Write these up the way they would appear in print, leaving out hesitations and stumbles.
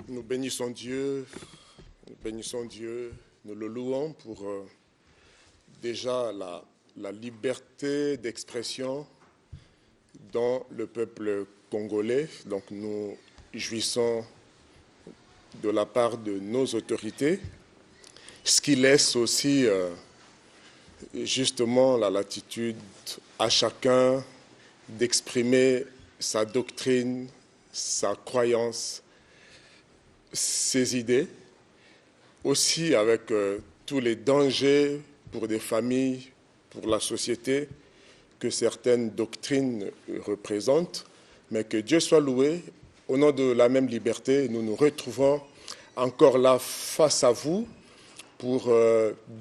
Nous bénissons Dieu, nous le louons pour déjà la liberté d'expression dans le peuple congolais. Donc nous jouissons de la part de nos autorités, ce qui laisse aussi justement la latitude à chacun d'exprimer sa doctrine, sa croyance, ses idées, aussi avec tous les dangers pour des familles, pour la société que certaines doctrines représentent, mais que Dieu soit loué. Au nom de la même liberté, nous nous retrouvons encore là face à vous pour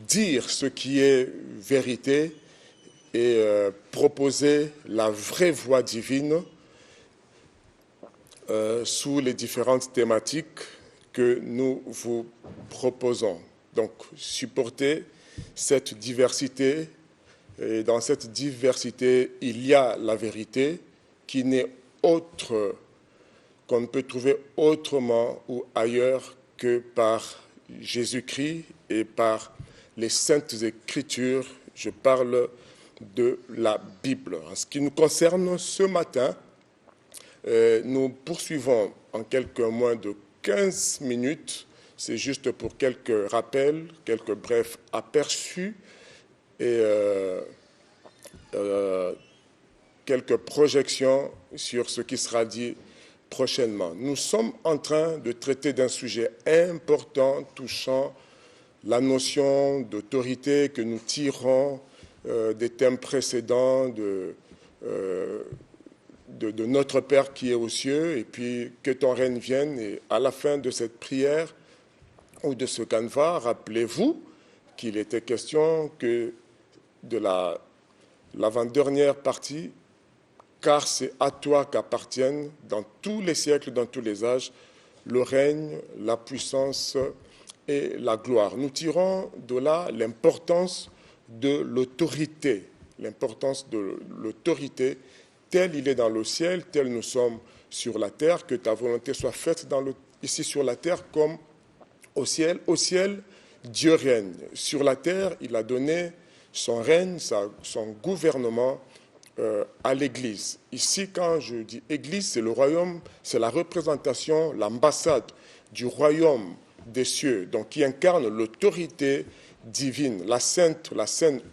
dire ce qui est vérité et proposer la vraie voie divine sous les différentes thématiques que nous vous proposons. Donc, supporter cette diversité, et dans cette diversité, il y a la vérité qui n'est autre, qu'on ne peut trouver autrement ou ailleurs que par Jésus-Christ et par les Saintes Écritures. Je parle de la Bible. En ce qui nous concerne ce matin, nous poursuivons en quelques moins de 15 minutes, c'est juste pour quelques rappels, quelques brefs aperçus et quelques projections sur ce qui sera dit prochainement. Nous sommes en train de traiter d'un sujet important touchant la notion d'autorité que nous tirons des thèmes précédents de notre Père qui est aux cieux, et puis que ton règne vienne. Et à la fin de cette prière ou de ce canevas, rappelez-vous qu'il était question que de l'avant-dernière partie, car c'est à toi qu'appartiennent dans tous les siècles, dans tous les âges, le règne, la puissance et la gloire. Nous tirons de là l'importance de l'autorité, tel il est dans le ciel, tel nous sommes sur la terre, que ta volonté soit faite ici sur la terre comme au ciel. Au ciel, Dieu règne. Sur la terre, il a donné son règne, son gouvernement à l'Église. Ici, quand je dis Église, c'est le royaume, c'est la représentation, l'ambassade du royaume des cieux, donc qui incarne l'autorité divine, la saine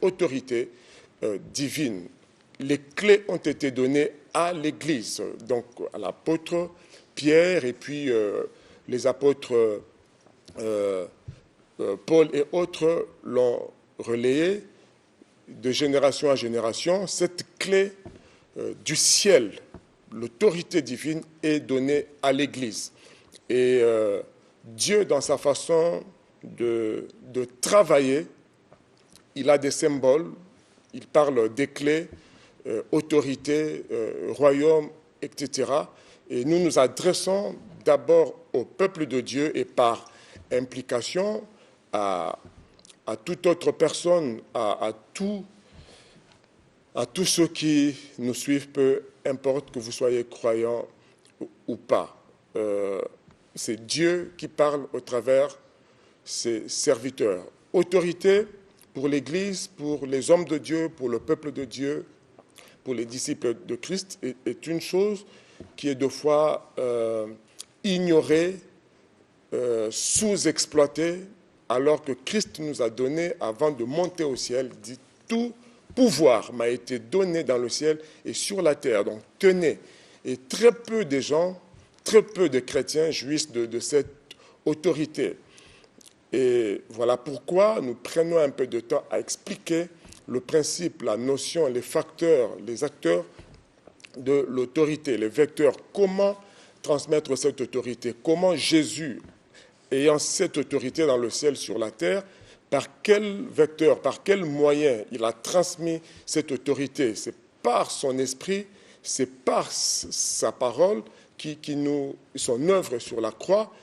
autorité divine. Les clés ont été données à l'Église, donc à l'apôtre Pierre et puis les apôtres Paul et autres l'ont relayé de génération à génération. Cette clé du ciel, l'autorité divine, est donnée à l'Église. Et Dieu, dans sa façon de travailler, il a des symboles, il parle des clés, autorité, royaume, etc. Et nous nous adressons d'abord au peuple de Dieu et par implication à toute autre personne, à tous ceux qui nous suivent, peu importe que vous soyez croyants ou pas. C'est Dieu qui parle au travers ses serviteurs. Autorité pour l'Église, pour les hommes de Dieu, pour le peuple de Dieu, pour les disciples de Christ, est une chose qui est de fois ignorée, sous-exploitée, alors que Christ nous a donné, avant de monter au ciel, dit « Tout pouvoir m'a été donné dans le ciel et sur la terre. » Donc tenez. Et très peu de gens, très peu de chrétiens jouissent de cette autorité. Et voilà pourquoi nous prenons un peu de temps à expliquer le principe, la notion, les facteurs, les acteurs de l'autorité, les vecteurs. Comment transmettre cette autorité? Comment Jésus, ayant cette autorité dans le ciel, sur la terre, par quel vecteur, par quel moyen il a transmis cette autorité? C'est par son esprit, c'est par sa parole son œuvre sur la croix,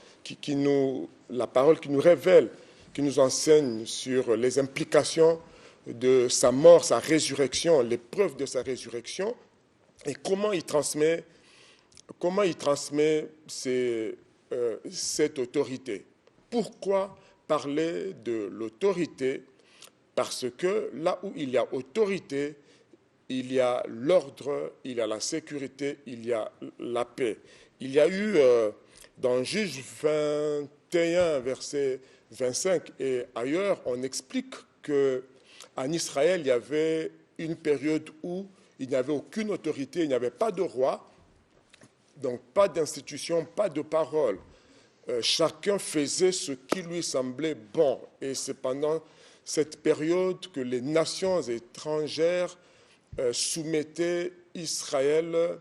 la parole qui nous révèle, qui nous enseigne sur les implications de sa mort, sa résurrection, l'épreuve de sa résurrection, et comment il transmet cette autorité. Pourquoi parler de l'autorité? Parce que là où il y a autorité, il y a l'ordre, il y a la sécurité, il y a la paix. Il y a eu, dans Juge 21, verset 25 et ailleurs, on explique qu'en Israël, il y avait une période où il n'y avait aucune autorité, il n'y avait pas de roi, donc pas d'institution, pas de parole. Chacun faisait ce qui lui semblait bon. Et c'est pendant cette période que les nations étrangères soumettaient Israël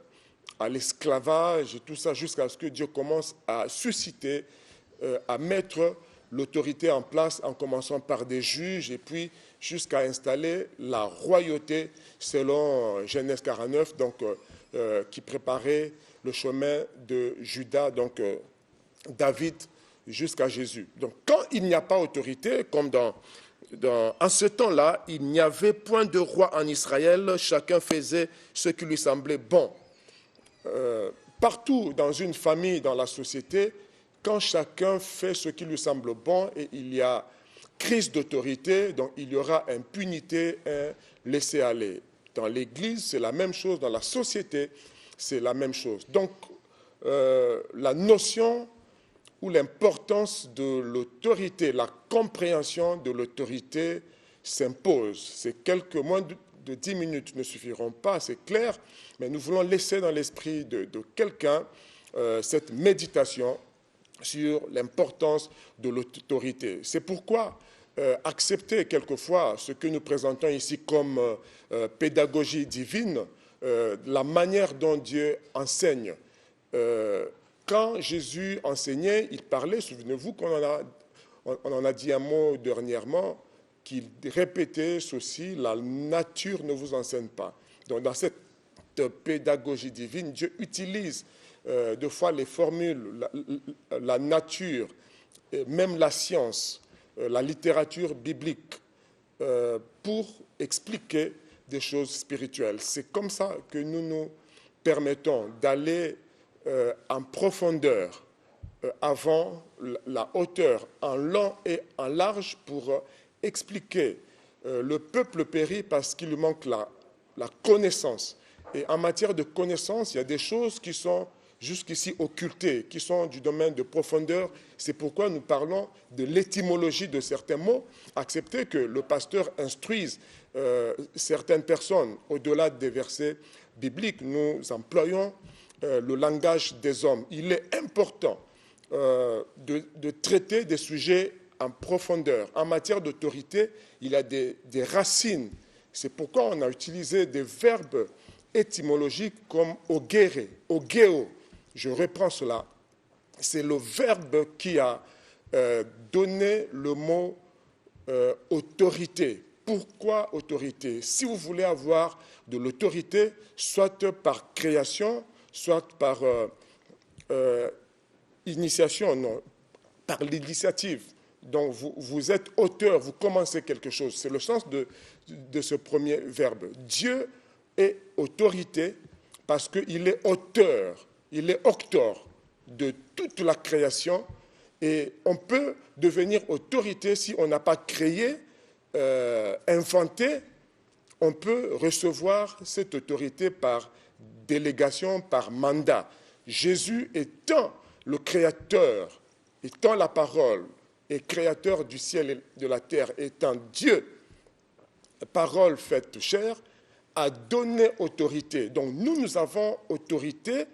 à l'esclavage et tout ça, jusqu'à ce que Dieu commence à susciter, à mettre l'autorité en place, en commençant par des juges, et puis jusqu'à installer la royauté, selon Genèse 49, donc, qui préparait le chemin de Juda, donc David, jusqu'à Jésus. Donc quand il n'y a pas autorité, comme en ce temps-là, il n'y avait point de roi en Israël, chacun faisait ce qui lui semblait bon. Partout dans une famille, dans la société, quand chacun fait ce qui lui semble bon et il y a crise d'autorité, donc il y aura impunité, un laisser-aller. Dans l'Église, c'est la même chose, dans la société, c'est la même chose. Donc, la notion ou l'importance de l'autorité, la compréhension de l'autorité s'impose. Ces moins de 10 minutes ne suffiront pas, c'est clair, mais nous voulons laisser dans l'esprit de quelqu'un cette méditation sur l'importance de l'autorité. C'est pourquoi accepter quelquefois ce que nous présentons ici comme pédagogie divine, la manière dont Dieu enseigne. Quand Jésus enseignait, il parlait, souvenez-vous qu'on en a dit un mot dernièrement, qu'il répétait ceci, la nature ne vous enseigne pas. Donc dans cette pédagogie divine, Dieu utilise deux fois les formules, la nature, même la science, la littérature biblique, pour expliquer des choses spirituelles. C'est comme ça que nous nous permettons d'aller en profondeur avant la hauteur, en long et en large, pour expliquer. Le peuple périt parce qu'il lui manque la connaissance. Et en matière de connaissance, il y a des choses qui sont jusqu'ici occultées, qui sont du domaine de profondeur. C'est pourquoi nous parlons de l'étymologie de certains mots. Accepter que le pasteur instruise certaines personnes au-delà des versets bibliques. Nous employons le langage des hommes. Il est important de traiter des sujets en profondeur. En matière d'autorité, il y a des racines. C'est pourquoi on a utilisé des verbes étymologiques comme ogere, ogeo. Je reprends cela. C'est le verbe qui a donné le mot autorité. Pourquoi autorité? Si vous voulez avoir de l'autorité, soit par création, soit par initiation, non, par l'initiative. Donc vous êtes auteur, vous commencez quelque chose. C'est le sens de ce premier verbe. Dieu est autorité parce qu'il est auteur, il est octor de toute la création. Et on peut devenir autorité si on n'a pas créé, inventé. On peut recevoir cette autorité par délégation, par mandat. Jésus étant le créateur, étant la parole, et créateur du ciel et de la terre, étant Dieu, parole faite chair, a donné autorité. Donc nous avons autorité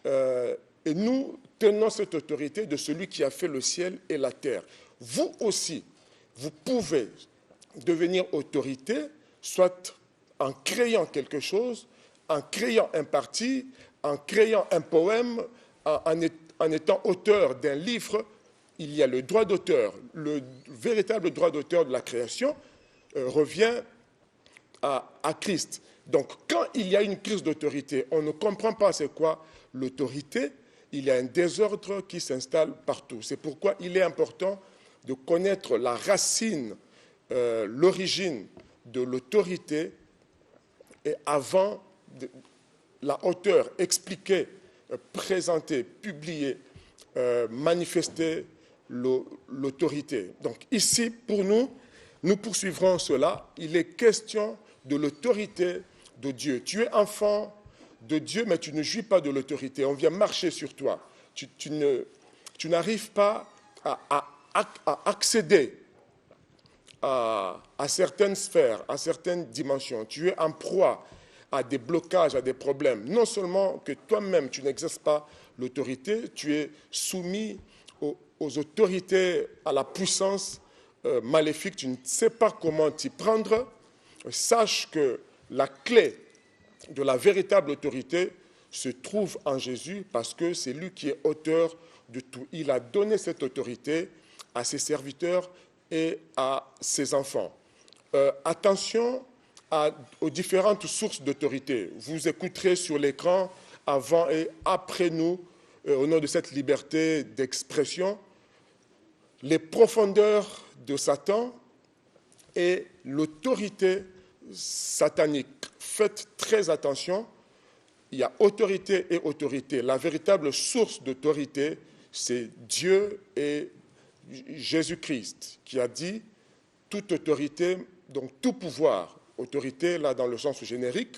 et nous tenons cette autorité de celui qui a fait le ciel et la terre. Vous aussi, vous pouvez devenir autorité, soit en créant quelque chose, en créant un parti, en créant un poème, en étant auteur d'un livre. Il y a le droit d'auteur. Le véritable droit d'auteur de la création revient à Christ. Donc, quand il y a une crise d'autorité, on ne comprend pas c'est quoi l'autorité, il y a un désordre qui s'installe partout. C'est pourquoi il est important de connaître la racine, l'origine de l'autorité et avant la hauteur, expliquer, présenter, publier, manifester l'autorité. Donc ici, pour nous, nous poursuivrons cela. Il est question de l'autorité de Dieu. Tu es enfant de Dieu, mais tu ne jouis pas de l'autorité. On vient marcher sur toi. Tu n'arrives pas à accéder à certaines sphères, à certaines dimensions. Tu es en proie à des blocages, à des problèmes. Non seulement que toi-même, tu n'exerces pas l'autorité, tu es soumis aux autorités, à la puissance maléfique, tu ne sais pas comment t'y prendre. Sache que la clé de la véritable autorité se trouve en Jésus parce que c'est lui qui est auteur de tout. Il a donné cette autorité à ses serviteurs et à ses enfants. Attention aux différentes sources d'autorité. Vous écouterez sur l'écran avant et après nous, au nom de cette liberté d'expression, les profondeurs de Satan et l'autorité satanique. Faites très attention, il y a autorité et autorité. La véritable source d'autorité, c'est Dieu et Jésus-Christ qui a dit toute autorité, donc tout pouvoir, autorité là dans le sens générique,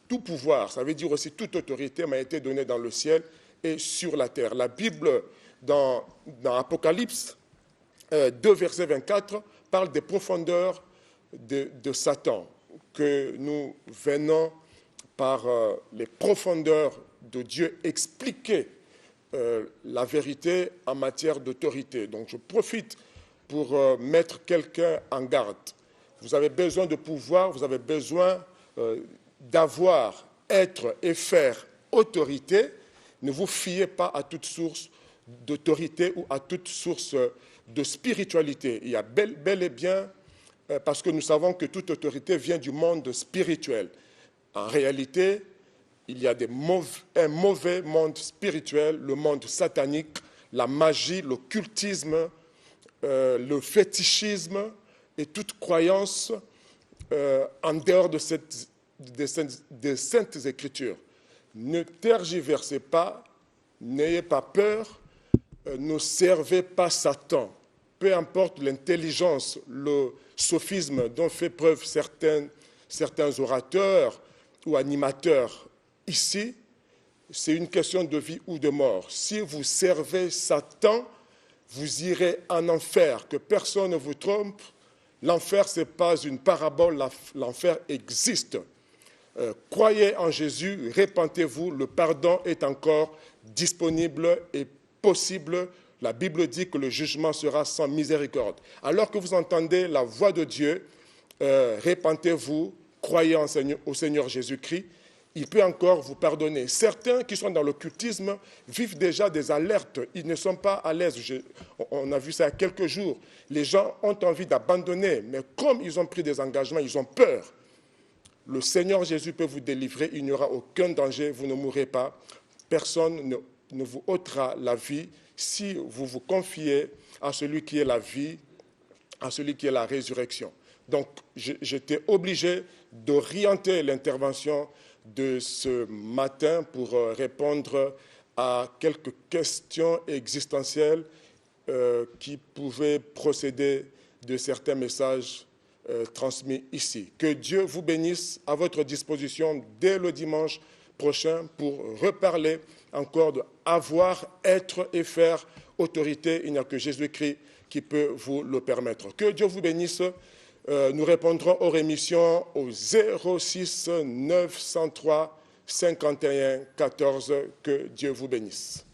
tout pouvoir, ça veut dire aussi toute autorité m'a été donnée dans le ciel et sur la terre. La Bible, dans Apocalypse 2, verset 24, parle des profondeurs de Satan, que nous venons par les profondeurs de Dieu expliquer la vérité en matière d'autorité. Donc je profite pour mettre quelqu'un en garde. Vous avez besoin de pouvoir, vous avez besoin d'avoir, être et faire autorité. Ne vous fiez pas à toute source d'autorité ou à toute source de spiritualité. Il y a bel et bien, parce que nous savons que toute autorité vient du monde spirituel. En réalité, il y a un mauvais monde spirituel, le monde satanique, la magie, l'occultisme, le fétichisme et toute croyance en dehors des saintes Écritures. Ne tergiversez pas, n'ayez pas peur, ne servez pas Satan. Peu importe l'intelligence, le sophisme dont fait preuve certains orateurs ou animateurs ici, c'est une question de vie ou de mort. Si vous servez Satan, vous irez en enfer, que personne ne vous trompe. L'enfer, ce n'est pas une parabole, l'enfer existe. Croyez en Jésus, répentez-vous, le pardon est encore disponible et possible. La Bible dit que le jugement sera sans miséricorde. Alors que vous entendez la voix de Dieu, répentez-vous, croyez au Seigneur Jésus-Christ, il peut encore vous pardonner. Certains qui sont dans l'occultisme vivent déjà des alertes, ils ne sont pas à l'aise. On a vu ça il y a quelques jours. Les gens ont envie d'abandonner, mais comme ils ont pris des engagements, ils ont peur. Le Seigneur Jésus peut vous délivrer, il n'y aura aucun danger, vous ne mourrez pas. Personne ne vous ôtera la vie si vous vous confiez à celui qui est la vie, à celui qui est la résurrection. Donc, j'étais obligé d'orienter l'intervention de ce matin pour répondre à quelques questions existentielles qui pouvaient procéder de certains messages transmis ici. Que Dieu vous bénisse, à votre disposition dès le dimanche prochain pour reparler encore de avoir, être et faire autorité. Il n'y a que Jésus-Christ qui peut vous le permettre. Que Dieu vous bénisse. Nous répondrons aux rémissions au 06 903 51 14. Que Dieu vous bénisse.